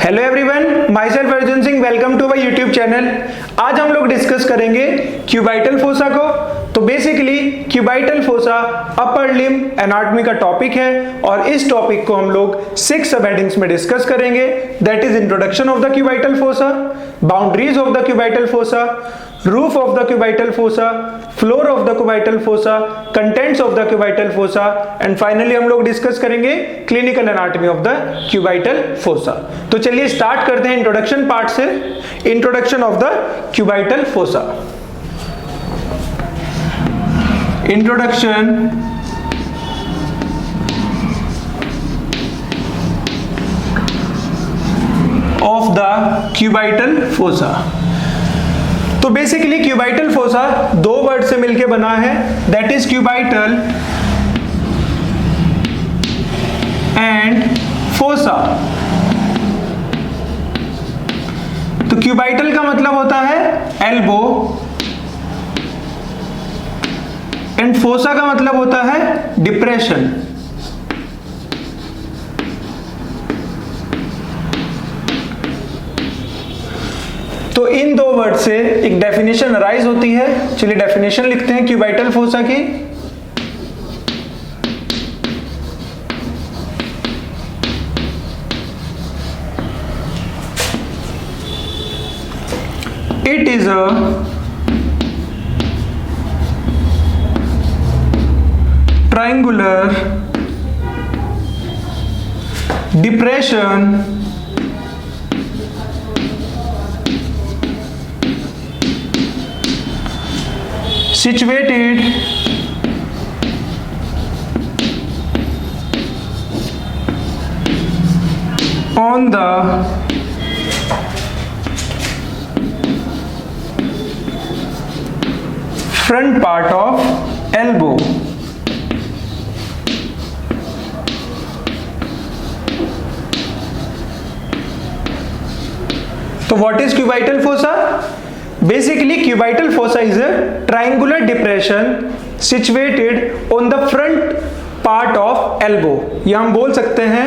Hello everyone, myself Arjun Singh, welcome to my YouTube channel. आज हम लोग डिस्कस करेंगे क्यूबाइटल फोसा को। तो basically cubital fossa upper limb anatomy का टॉपिक है और इस टॉपिक को हम लोग 6 सब हेडिंग्स में डिस्कस करेंगे। That is introduction of the cubital fossa, boundaries of the cubital fossa, roof of the cubital fossa, floor of the cubital fossa, contents of the cubital fossa and finally हम लोग discuss करेंगे clinical anatomy of the cubital fossa. तो चलिए start करते हैं introduction part से। Introduction of the cubital fossa. Introduction of the cubital fossa. तो basically cubital fossa दो वर्ड से मिलकर बना है, that is cubital and fossa. तो क्यूबाइटल का मतलब होता है एल्बो एंड फोसा का मतलब होता है डिप्रेशन। तो इन दो वर्ड से एक डेफिनेशन अराइज होती है। चलिए डेफिनेशन लिखते हैं क्यूबाइटल फोसा की। It is a triangular depression situated on the front part of elbow. So what is cubital fossa? Basically cubital fossa is a triangular depression situated on the front part of elbow. या हम बोल सकते हैं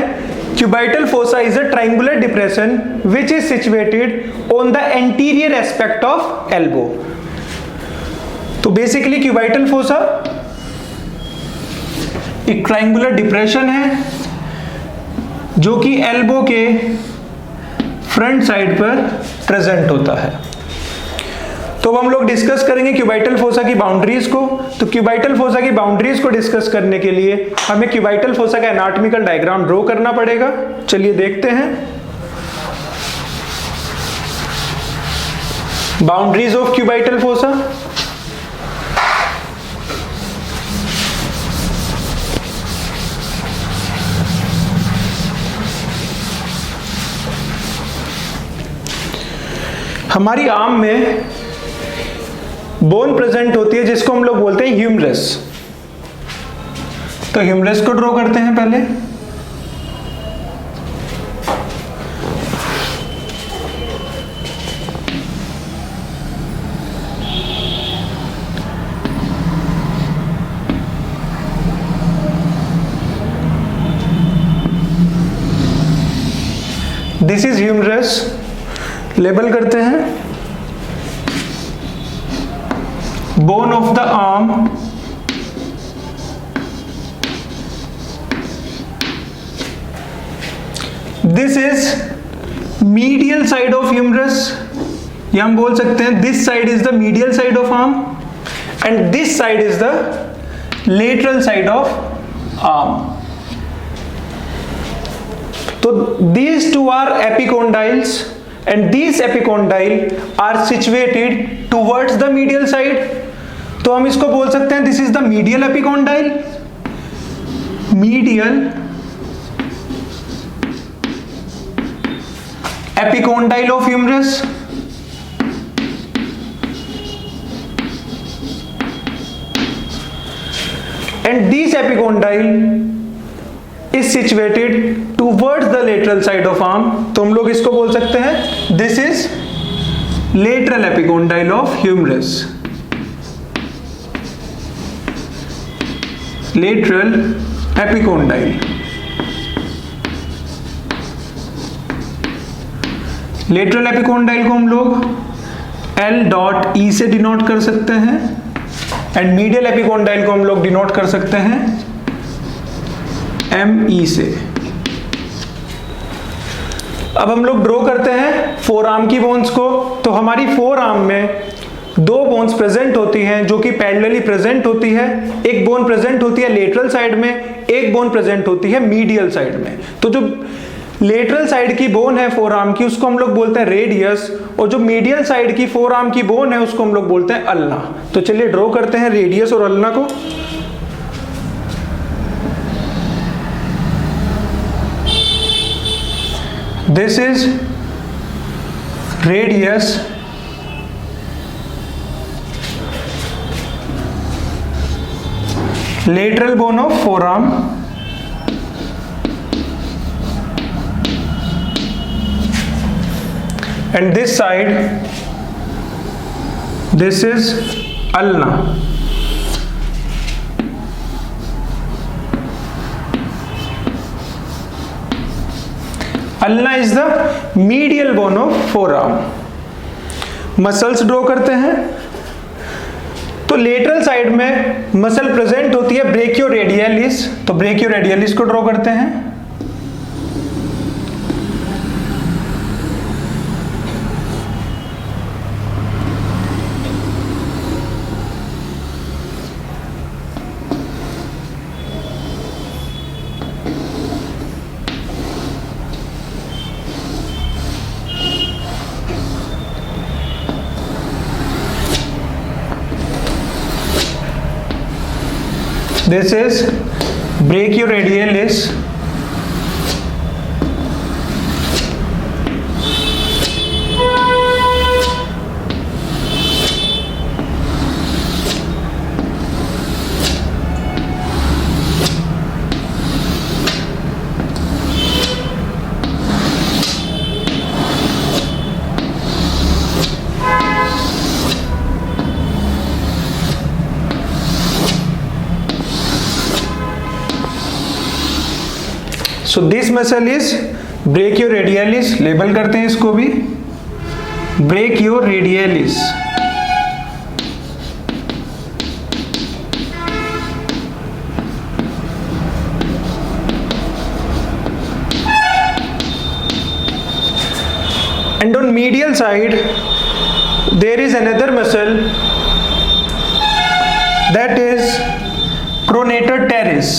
cubital fossa is a triangular depression which is situated on the anterior aspect of elbow. तो basically cubital fossa एक triangular depression है जो कि elbow के फ्रंट साइड पर प्रेजेंट होता है। तो हम लोग डिस्कस करेंगे क्यूबाइटल फोसा की बाउंड्रीज को। तो क्यूबाइटल फोसा की बाउंड्रीज को डिस्कस करने के लिए हमें क्यूबाइटल फोसा का एनाटॉमिकल डायग्राम ड्रॉ करना पड़ेगा। चलिए देखते हैं बाउंड्रीज ऑफ क्यूबाइटल फोसा। हमारी आर्म में बोन प्रेजेंट होती है जिसको हम लोग बोलते हैं ह्यूमरस। तो ह्यूमरस को ड्रॉ करते हैं पहले। दिस इज ह्यूमरस, लेबल करते हैं। Bone of the arm, this is medial side of humerus, या हम बोल सकते हैं this side is the medial side of arm and this side is the lateral side of arm. तो these two are epicondyles and these epicondyle are situated towards the medial side. तो हम इसको बोल सकते हैं this is the medial epicondyle, medial epicondyle of humerus and this epicondyle is situated towards the lateral side of arm. तो हम लोग इसको बोल सकते हैं this is lateral epicondyle of humerus, lateral epicondyle. Lateral epicondyle को हम लोग L डॉट ई से डिनोट कर सकते हैं एंड मीडियल एपिकोंडाइल को हम लोग डिनोट कर सकते हैं ME से। अब हम लोग ड्रॉ करते हैं फोर आर्म की बोन्स को। तो हमारी फोर आर्म में दो बोन्स प्रेजेंट होती हैं जो कि पैरेलली प्रेजेंट होती है। एक बोन प्रेजेंट होती है लेटरल साइड में, एक बोन प्रेजेंट होती है मीडियल साइड में। तो जो लेटरल साइड की बोन है फोर आर्म की उसको हम लोग बोलते हैं रेडियस, और जो मीडियल साइड की फोर आर्म की बोन है उसको हम लोग बोलते हैं अल्ना। तो चलिए ड्रॉ करते हैं रेडियस और अल्ना को। This is radius lateral bone of forearm and this side, this is ulna. Ulna is the medial bone of forearm. Muscles draw करते हैं। तो लेटरल साइड में मसल प्रेजेंट होती है ब्रेकियोरेडियलिस। तो ब्रेकियोरेडियलिस को ड्रॉ करते हैं। This is brachioradialis. So this muscle is ब्रेकियोरेडियलिस। Label करते हैं इसको भी ब्रेकियोरेडियलिस। and on medial side there is another muscle that is pronator teres.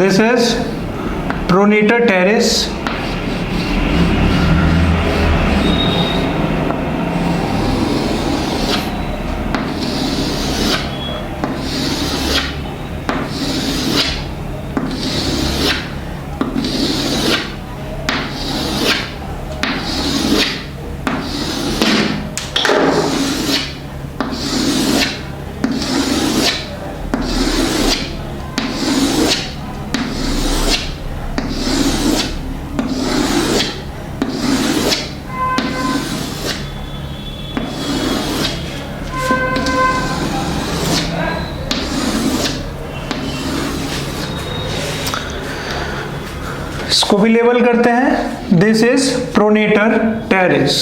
This is pronator teres. इसको भी लेबल करते हैं। This is pronator terrace.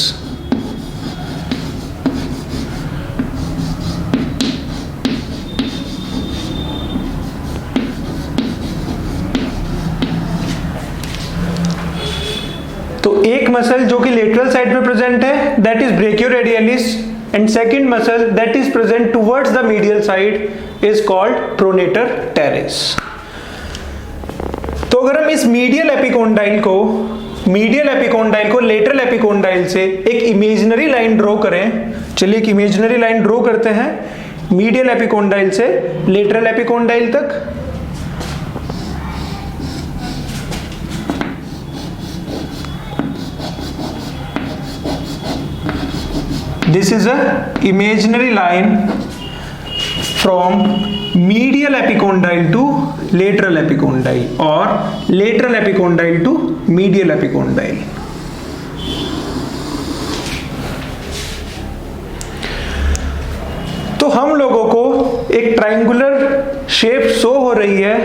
तो एक मसल जो कि लेटरल साइड पे प्रेजेंट है that is ब्रेकियोरेडियलिस, and second muscle that is present towards the medial side is called pronator teres. तो अगर हम इस मीडियल एपिकोंडाइल को लेटरल एपिकोंडाइल से एक इमेजिनरी लाइन ड्रॉ करें, चलिए एक इमेजिनरी लाइन ड्रॉ करते हैं मीडियल एपिकोंडाइल से लेटरल एपिकोंडाइल तक। This is a imaginary line from medial epicondyle to lateral epicondyle or lateral epicondyle to medial epicondyle. तो हम लोगों को एक ट्रायंगुलर शेप शो हो रही है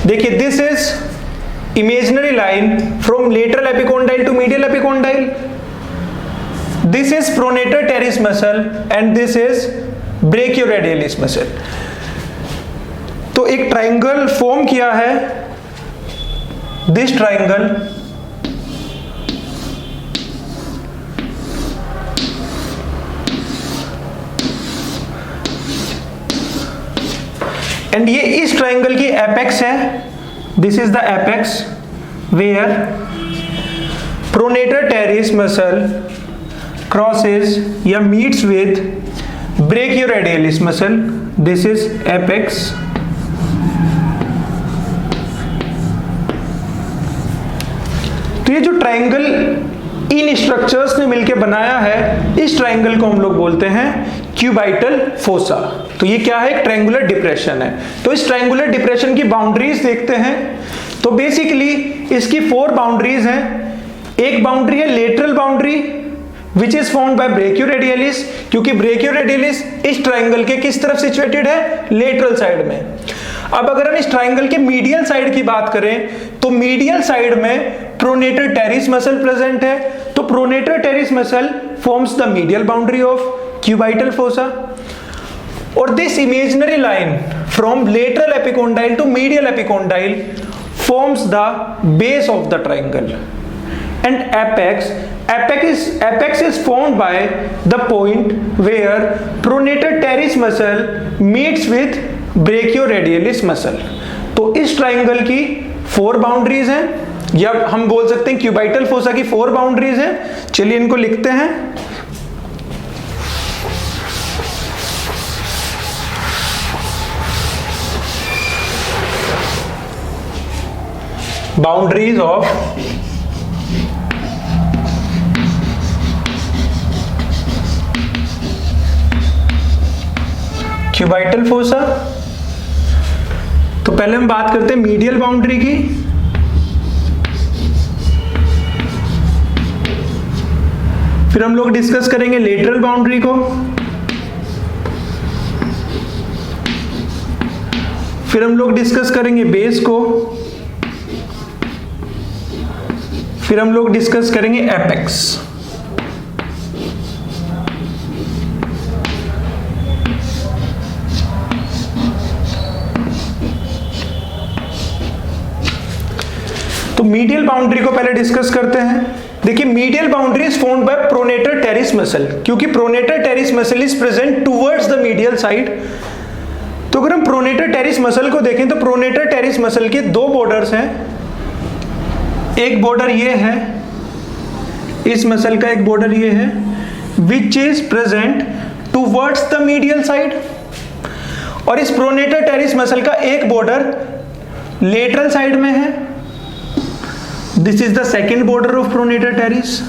देखिए this is imaginary line from lateral epicondyle to medial epicondyle, this is pronator teres muscle and this is brachioradialis muscle. तो एक ट्राइंगल फॉर्म किया है, दिस ट्राइंगल एंड ये इस ट्राइंगल की एपेक्स है, this is the apex where pronator teres muscle crosses या meets with brachioradialis muscle, this is apex. तो ये जो ट्राइंगल इन स्ट्रक्चर्स ने मिलकर बनाया है, इस ट्राइंगल को हम लोग बोलते हैं क्यूबाइटल फोसा। तो ये क्या है, एक ट्रायंगुलर डिप्रेशन है। तो इस ट्रायंगुलर डिप्रेशन की बाउंड्रीज देखते हैं। तो बेसिकली इसकी 4 बाउंड्रीज हैं। एक बाउंड्री है lateral boundary which is found by ब्रेकियोरेडियलिस, क्योंकि ब्रेकियोरेडियलिस इस ट्राइंगल के किस तरफ सिचुएटेड है, लेटरल साइड में। अब अगर हम इस ट्राइंगल के मीडियल साइड की बात करें तो मीडियल साइड में प्रोनेटर टेरिस मसल प्रेजेंट है। तो pronator teres muscle forms the medial boundary of cubital fossa, और this imaginary line from lateral epicondyle to medial epicondyle forms the base of the triangle, and apex is formed by the point where pronator teres muscle meets with brachioradialis muscle। तो इस triangle की 4 boundaries हैं, या हम बोल सकते हैं cubital fossa की 4 बाउंड्रीज हैं। चलिए इनको लिखते हैं। Boundaries of cubital fossa. तो पहले हम बात करते हैं मीडियल बाउंड्री की। फिर हम लोग डिस्कस करेंगे लेटरल बाउंड्री को, फिर हम लोग डिस्कस करेंगे बेस को, फिर हम लोग डिस्कस करेंगे एपेक्स। तो मीडियल बाउंड्री को पहले डिस्कस करते हैं। देखिए medial boundary is formed by pronator teres muscle, क्योंकि pronator teres muscle is present towards the medial side. तो अगर हम प्रोनेटर टेरिस मसल को देखें तो प्रोनेटर टेरिस मसल के 2 बॉर्डर्स हैं। एक बॉर्डर ये है, इस मसल का एक बॉर्डर ये है which is present towards the medial side, और इस प्रोनेटर टेरिस मसल का एक बॉर्डर लेटरल साइड में है। This is the second border of pronator teres.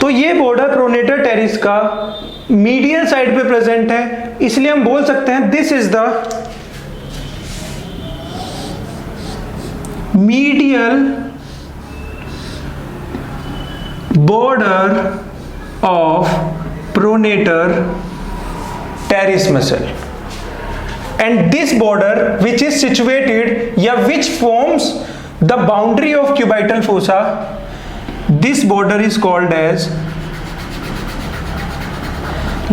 तो ये बॉर्डर प्रोनेटर टेरिस का मीडियल साइड पे प्रेजेंट है, इसलिए हम बोल सकते हैं this is the medial border of pronator teres muscle, and this border which is situated या which forms the boundary of cubital fossa, this border is called as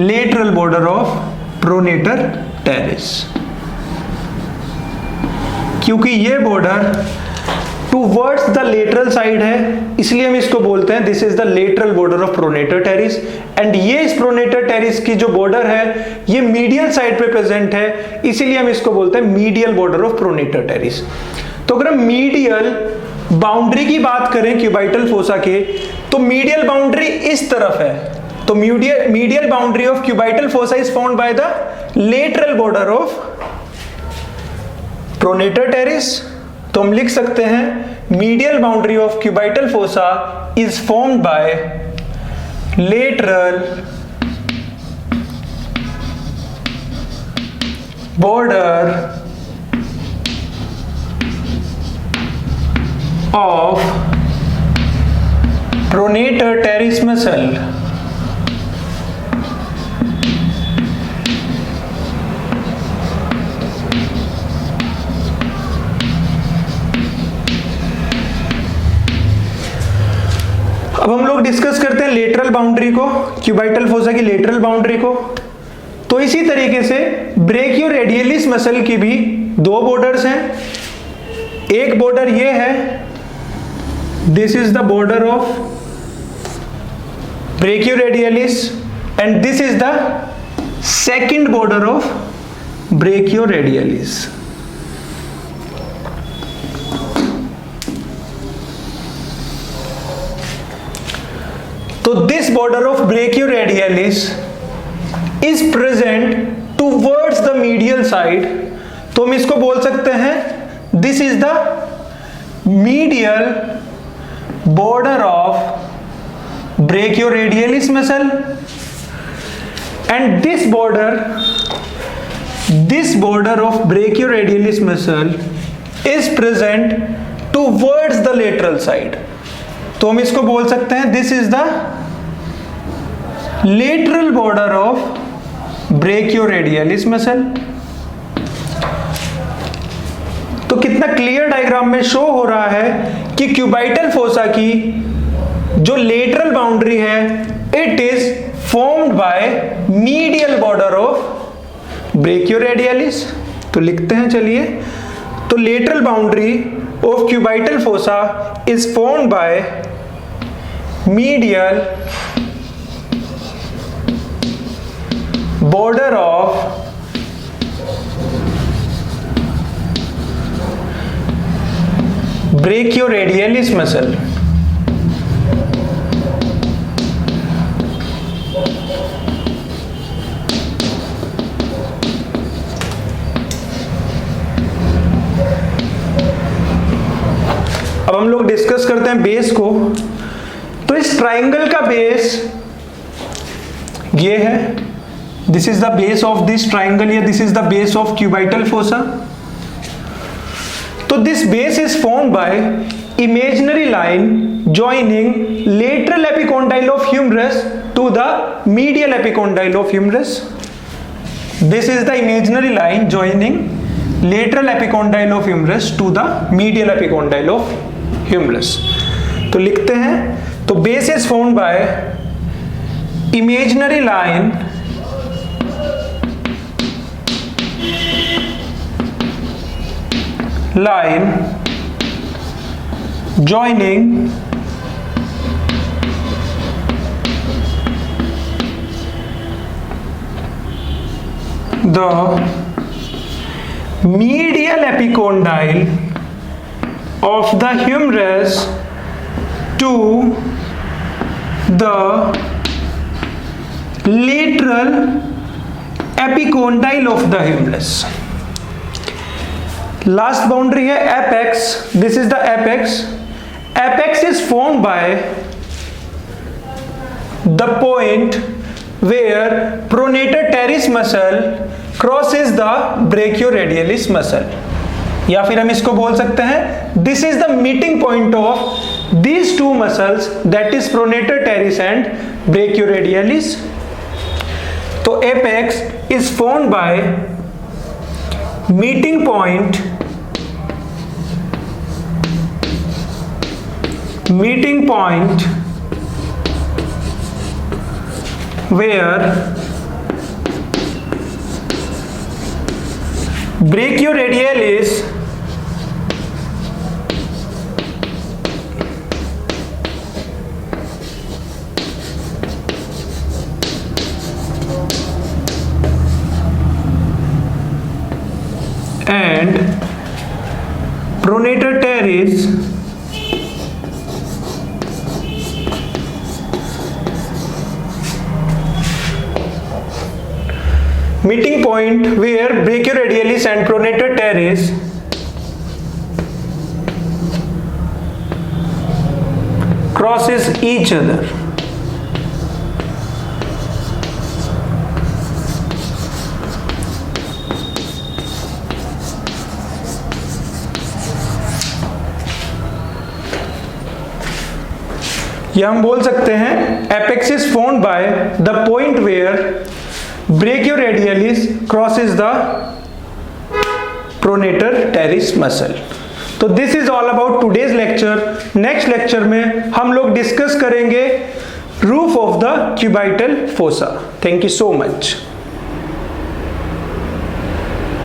lateral border of pronator teres, क्योंकि ये border towards the lateral side है, इसलिए हम इसको बोलते हैं this is the lateral border of pronator teres. And ये इस प्रोनेटर टेरिस की जो बॉर्डर है ये मीडियल साइड पे प्रेजेंट है, इसीलिए हम इसको बोलते हैं medial border of pronator teres. तो अगर हम मीडियल बाउंड्री की बात करें क्यूबाइटल फोसा के, तो मीडियल बाउंड्री इस तरफ है। तो medial boundary of cubital fossa is found by the lateral border of pronator teres. तो हम लिख सकते हैं medial boundary of cubital fossa is formed bye lateral border of pronator teres muscle अब हम लोग डिस्कस करते हैं लेटरल बाउंड्री को, क्यूबाइटल फोसा की लेटरल बाउंड्री को। तो इसी तरीके से ब्रेकियोरेडियलिस मसल की भी दो बॉर्डर्स हैं। एक बॉर्डर ये है, this is the border of brachioradialis and this is the second border of brachioradialis. तो this border of brachioradialis is present towards the medial side. तो हम इसको बोल सकते हैं this is the medial border of brachioradialis muscle and this border of brachioradialis muscle is present towards the lateral side. तो हम इसको बोल सकते हैं this is the lateral border of brachioradialis muscle. तो कितना क्लियर डायग्राम में शो हो रहा है कि क्यूबाइटल फोसा की जो लेटरल बाउंड्री है it is formed bye medial border of brachioradialis. तो लिखते हैं चलिए, तो lateral boundary of cubital fossa is formed bye medial border of brachioradialis muscle। अब हम लोग डिस्कस करते हैं बेस को। तो इस ट्राइंगल का बेस ये है, this is the base of this triangle या this is the base of cubital fossa. तो this base is formed by imaginary line joining lateral epicondyle of humerus to the medial epicondyle of humerus. This is the imaginary line joining lateral epicondyle of humerus to the medial epicondyle of humerus. तो लिखते हैं, तो base is formed by imaginary line joining the medial epicondyle of the humerus to the lateral epicondyle of the humerus। Last boundary है apex, this is the apex. Apex is formed by the point where pronator teres muscle crosses the brachioradialis muscle, या फिर हम इसको बोल सकते हैं this is the meeting point of these two muscles, that is pronator teres and brachioradialis. तो apex is formed by meeting point where brachioradialis and pronator teres meeting point where brachioradialis and pronator teres crosses each other। या हम बोल सकते हैं apex is formed by the point where brachioradialis crosses the pronator teres muscle. तो this is all about today's lecture. Next lecture में हम लोग discuss करेंगे roof of the cubital fossa. Thank you so much.